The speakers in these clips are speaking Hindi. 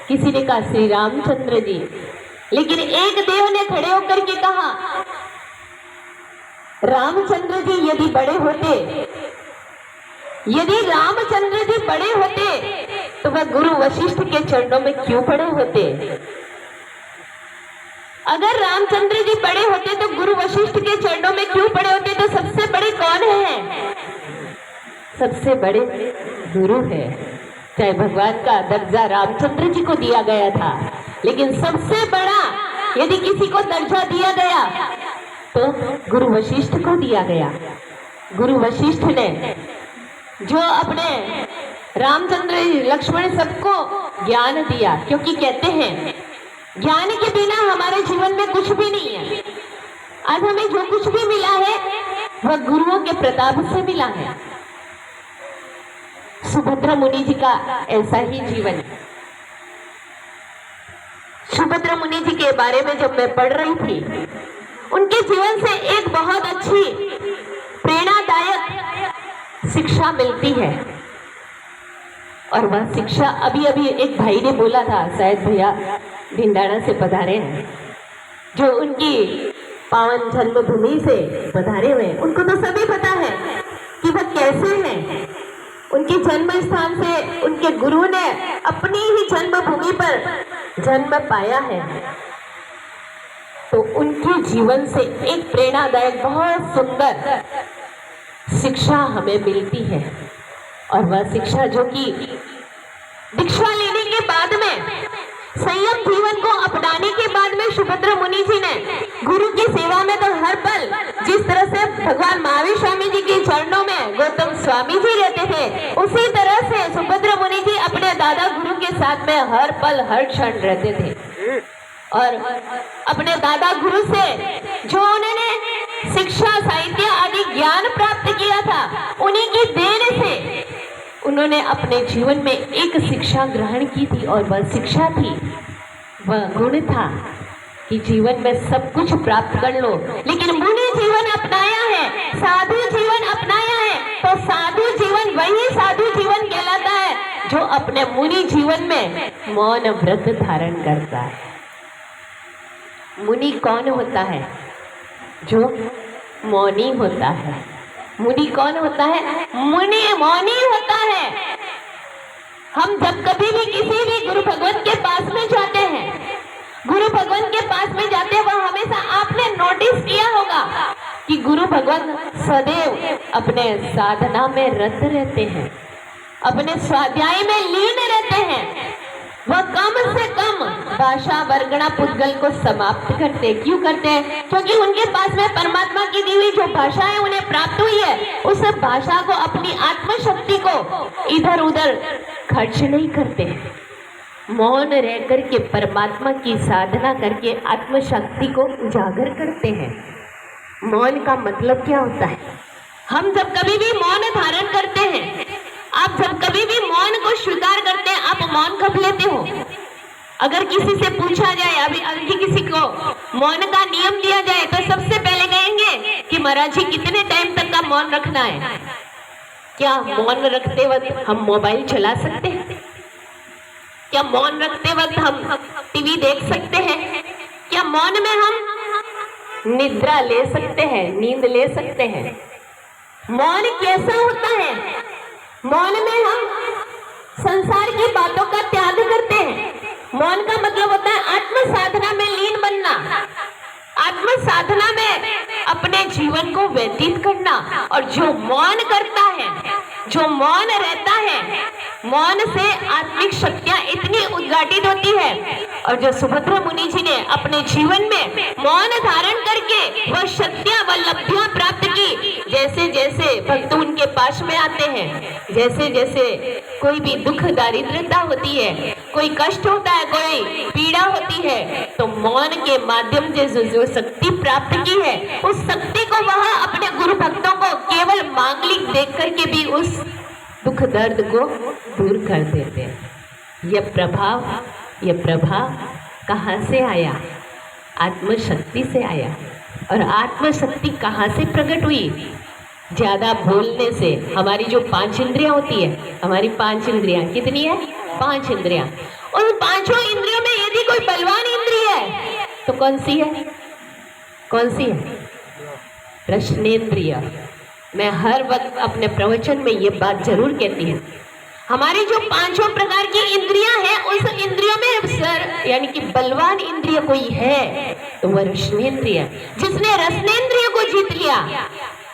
किसी ने कहा श्री रामचंद्र जी, लेकिन एक देव ने खड़े होकर के कहा, रामचंद्र जी यदि रामचंद्र जी बड़े होते तो वह गुरु वशिष्ठ के चरणों में क्यों पड़े होते? अगर रामचंद्र जी बड़े होते तो गुरु वशिष्ठ के चरणों में क्यों पड़े होते? तो सबसे बड़े कौन है? सबसे बड़े गुरु है। चाहे भगवान का दर्जा रामचंद्र जी को दिया गया था, लेकिन सबसे बड़ा यदि किसी को दर्जा दिया गया तो गुरु वशिष्ठ को दिया गया। गुरु वशिष्ठ ने जो अपने रामचंद्र लक्ष्मण सबको ज्ञान दिया, क्योंकि कहते हैं ज्ञान के बिना हमारे जीवन में कुछ भी नहीं है। आज हमें जो कुछ भी मिला है वह गुरुओं के प्रताप से मिला है। सुभद्रा मुनि जी का ऐसा ही जीवन है। सुभद्रा मुनि जी के बारे में जब मैं पढ़ रही थी, उनके जीवन से एक बहुत अच्छी प्रेरणादायक शिक्षा मिलती है। और वह शिक्षा अभी अभी एक भाई ने बोला था, शायद भैया भिंडाणा से पधारे हैं, जो उनकी पावन जन्मभूमि से पधारे हुए। उनको तो सभी पता है कि वह कैसे हैं। उनके जन्म स्थान से उनके गुरु ने अपनी ही जन्मभूमि पर जन्म पाया है। तो उनके जीवन से एक प्रेरणादायक बहुत सुंदर शिक्षा हमें मिलती है। और वह शिक्षा जो कि दीक्षा लेने के बाद में, संयम जीवन को अपनाने के बाद में सुभद्रा मुनि जी ने गुरु की सेवा में तो हर पल, जिस तरह से भगवान महावीर स्वामी जी के चरणों में गौतम स्वामी जी रहते थे, उसी तरह से सुभद्रा मुनि जी अपने दादा गुरु के साथ में हर पल हर क्षण रहते थे। और अपने दादा गुरु से जो उन्होंने शिक्षा, साहित्य आदि ज्ञान प्राप्त किया था, उन्हीं की देन से उन्होंने अपने जीवन में एक शिक्षा ग्रहण की थी। और वह शिक्षा थी, वह गुण था कि जीवन में सब कुछ प्राप्त कर लो, लेकिन मुनि जीवन अपनाया है, साधु जीवन अपनाया है, तो साधु जीवन वही साधु जीवन कहलाता है जो अपने मुनि जीवन में मौन व्रत धारण करता है। मुनि कौन होता है? जो मौनी होता है। मुनि कौन होता है? मुनि मौनी होता है। हम जब कभी भी किसी भी गुरु भगवान के पास में जाते हैं, गुरु भगवान के पास में जाते हैं, वह हमेशा आपने नोटिस किया होगा कि गुरु भगवान सदैव अपने साधना में रत रहते हैं, अपने स्वाध्याय में लीन रहते हैं। वह कम से कम भाषा वर्गणा पुद्गल को समाप्त करते। क्यों करते हैं? क्योंकि उनके पास में परमात्मा की दी हुई जो भाषा है उन्हें प्राप्त हुई है, उस भाषा को, अपनी आत्मशक्ति को इधर उधर खर्च नहीं करते। मौन रह करके परमात्मा की साधना करके आत्मशक्ति को उजागर करते हैं। मौन का मतलब क्या होता है? हम जब कभी भी मौन धारण करते हैं, आप जब कभी भी मौन को स्वीकार करते हैं, आप मौन कब लेते हो? अगर किसी से पूछा जाए, अभी किसी को मौन का नियम दिया जाए, तो सबसे पहले कहेंगे कि महाराज जी कितने टाइम तक का मौन रखना है? क्या मौन रखते वक्त हम मोबाइल चला सकते हैं? क्या मौन रखते वक्त हम टीवी देख सकते हैं? क्या मौन में हम निद्रा ले सकते हैं, नींद ले सकते हैं? मौन कैसा होता है? मौन में हम संसार की बातों का त्याग करते हैं। मौन का मतलब होता है आत्म साधना में लीन बनना, आत्म साधना में अपने जीवन को व्यतीत करना। और जो मौन करता है, जो मौन रहता है, मौन से आत्मिक शक्तियां इतनी उद्घाटित होती है। और जो सुभद्रा मुनि जी ने अपने जीवन में मौन धारण करके वह शक्तियां, वह लब्धियां प्राप्त की, जैसे जैसे भक्त उनके पास में आते हैं, जैसे जैसे कोई भी दुख दारिद्रता होती है, कोई कष्ट होता है, कोई पीड़ा होती है, तो मौन के माध्यम से जो शक्ति प्राप्त की है, उस शक्ति को वह अपने गुरु भक्तों को केवल मांगलिक देख करके भी उस दुख दर्द को दूर कर देते हैं। यह प्रभाव कहाँ से आया? आत्मशक्ति से आया। और आत्मशक्ति कहाँ से प्रकट हुई? ज्यादा बोलने से। हमारी जो 5 इंद्रियां होती है, हमारी 5 इंद्रियां कितनी है? 5 इंद्रियां। उन पांचों इंद्रियों में यदि कोई बलवान इंद्रिय है तो कौन सी है? कौन सी है? रसनेन्द्रिय। मैं हर वक्त अपने प्रवचन में ये बात जरूर कहती हूँ, हमारी जो पांचों प्रकार की इंद्रियां हैं उस इंद्रियों में सर यानी कि बलवान इंद्रिय कोई है तो वह रसनेन्द्रिय। जिसने रसनेन्द्रिय को जीत लिया,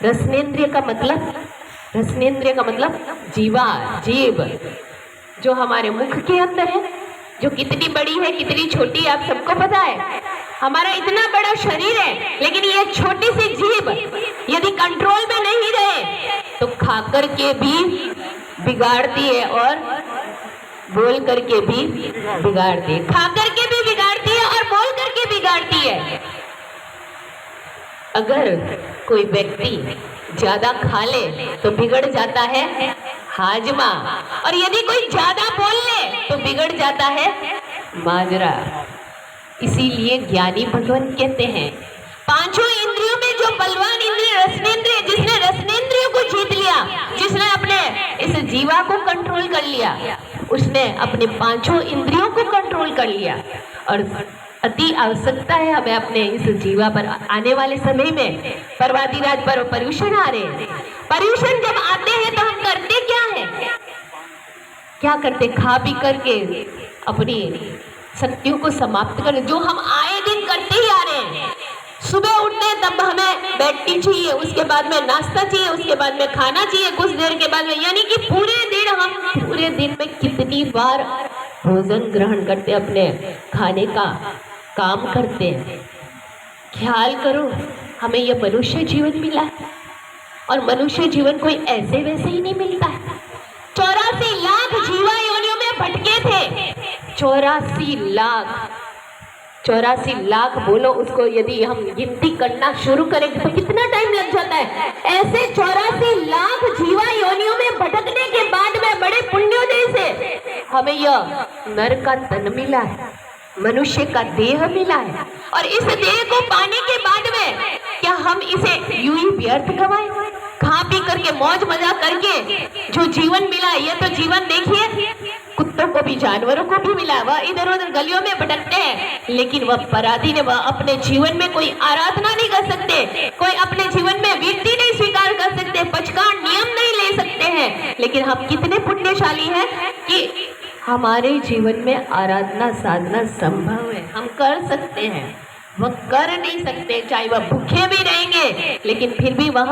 रसनेन्द्रिय का मतलब जीवा, जीव जो हमारे मुख के अंदर है, जो कितनी बड़ी है कितनी छोटी आप सबको पता है। हमारा इतना बड़ा शरीर है लेकिन ये छोटी सी जीभ यदि कंट्रोल में नहीं रहे तो खा करके भी बिगाड़ती है और बोल करके भी बिगाड़ती है। खा करके भी बिगाड़ती है और बोल करके बिगाड़ती है। अगर कोई व्यक्ति ज्यादा खा ले तो बिगड़ जाता है हाजमा, और यदि कोई ज्यादा बोल ले तो बिगड़ जाता है माजरा। इसीलिए ज्ञानी भगवान कहते हैं पांचों इंद्रियों में जो बलवान इंद्रिय रसनेन्द्रिय, जिसने रसनेन्द्रियों को जीत लिया, जिसने अपने इस जीवा को कंट्रोल कर लिया, उसने अपने पांचों इंद्रियों को कंट्रोल कर लिया। और अति आवश्यकता है हमें अपने इस जीवा पर आने वाले समय में पर्वती राज पर पर्यूषण आ रहे हैं। पर्यूषण जब आते हैं तो हम करते क्या है? क्या करते? खा पी करके अपनी शक्तियों को समाप्त कर, जो हम आए दिन करते ही आ रहे हैं। सुबह उठते हैं तब हमें बेड टी चाहिए, उसके बाद में नाश्ता चाहिए, उसके बाद में खाना चाहिए, कुछ देर के बाद में, यानी कि पूरे दिन में कितनी बार भोजन ग्रहण करते, अपने खाने का काम करते हैं। ख्याल करो, हमें यह मनुष्य जीवन मिला है और मनुष्य जीवन कोई ऐसे वैसे ही नहीं मिलता है। 84 लाख जीवा योनियों में भटके थे। 84 लाख बोलो, उसको यदि हम गिनती करना शुरू करें तो कितना टाइम लग जाता है। ऐसे 84 लाख जीवा योनियों में भटकने के बाद में बड़े पुण्योदय से हमें यह नर का तन मिला है, मनुष्य का देह मिला है। और इस देह को पाने के बाद में क्या हम इसे यूं ही व्यर्थ गवाएं? खा पी करके मौज मजा करके जो जीवन मिला, ये तो जीवन देखिए कुत्तों को भी जानवरों को भी मिला। वह इधर उधर गलियों में भटकते हैं, लेकिन वह पराधीन, वह अपने जीवन में कोई आराधना नहीं कर सकते, कोई अपने जीवन में विरति नहीं स्वीकार कर सकते, पचकान नियम नहीं ले सकते हैं। लेकिन हम कितने पुण्यशाली हैं कि हमारे जीवन में आराधना साधना संभव है, हम कर सकते हैं। वह कर नहीं सकते, चाहे वह भूखे भी रहेंगे लेकिन फिर भी वह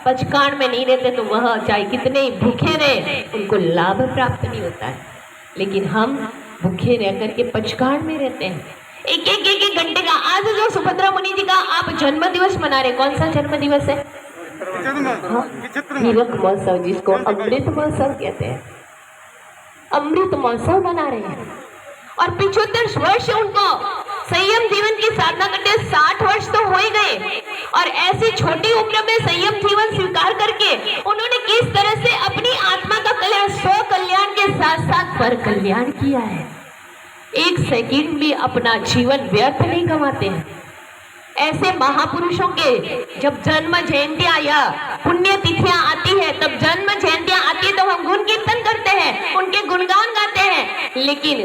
पचकान में नहीं रहते, तो वह चाहे कितने ही भूखे रहे उनको लाभ प्राप्त नहीं होता है। लेकिन हम भूखे रह करके पचकान में रहते हैं। एक घंटे का आज जो सुभद्रा मुनि जी का आप जन्म दिवस मना रहे, कौन सा जन्म दिवस है? हीरक महोत्सव, जिसको अमृत महोत्सव कहते हैं। अमृत महोत्सव मना रहे हैं और 75 वर्ष उनको संयम जीवन की साधना करते, 60 वर्ष तो हो ही गए। और ऐसी छोटी उम्र में संयम जीवन स्वीकार करके उन्होंने किस तरह से अपनी आत्मा का कल्याण, स्व कल्याण के साथ साथ पर कल्याण किया है। एक सेकंड भी अपना जीवन व्यर्थ नहीं गंवाते हैं। ऐसे महापुरुषों के जब जन्म जयंतियां या पुण्य तिथियां आती है, तब जन्म जयंतियां आती है तो हम गुण कीर्तन करते हैं, उनके गुणगान गाते हैं। लेकिन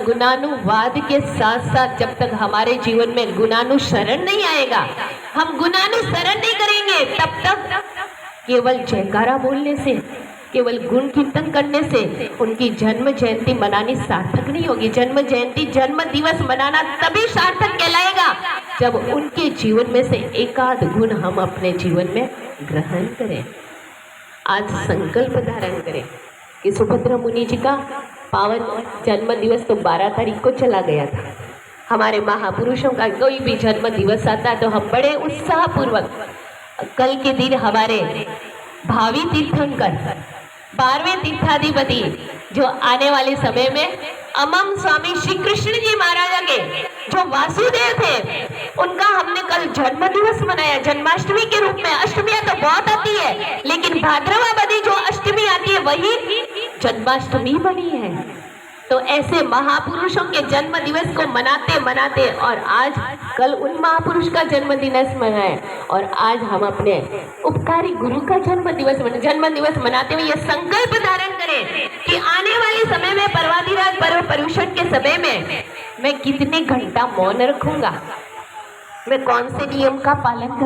गुणानुवाद के साथ साथ जब तक हमारे जीवन में गुणानुसरण नहीं आएगा, हम गुणानुसरण नहीं करेंगे, तब तक केवल जयकारा बोलने से, केवल गुण कीर्तन करने से उनकी जन्म जयंती मनानी सार्थक नहीं होगी। जन्म जयंती, जन्म दिवस मनाना तभी सार्थक कहलाएगा जब उनके जीवन में से एकाध गुण हम अपने जीवन में ग्रहण करें। आज संकल्प धारण करें कि सुभद्रा मुनि जी का पावन जन्म दिवस तो 12 तारीख को चला गया था। हमारे महापुरुषों का कोई भी जन्म दिवस आता है तो हम बड़े उत्साह पूर्वक, कल के दिन हमारे भावी तीर्थंकर 12वें तीर्थाधिपति जो आने वाले समय में अमम स्वामी श्री कृष्ण जी महाराजा के जो वासुदेव थे, उनका हमने कल जन्म दिवस मनाया जन्माष्टमी के रूप में। अष्टमियां तो बहुत आती है, लेकिन भाद्रवादी जो अष्टमी आती है वही जन्माष्टमी बनी है। तो ऐसे महापुरुषों के जन्म दिवस को मनाते मनाते और आज कल उन महापुरुष का जन्म दिवस मनाए और आज हम अपने उपकारी गुरु का जन्म दिवस मनाते हुए यह संकल्प धारण करें कि आने वाले समय में पर्वाधिराज पर्व पर्युषण के समय में मैं कितने घंटा मौन रखूंगा, मैं कौन से नियम का पालन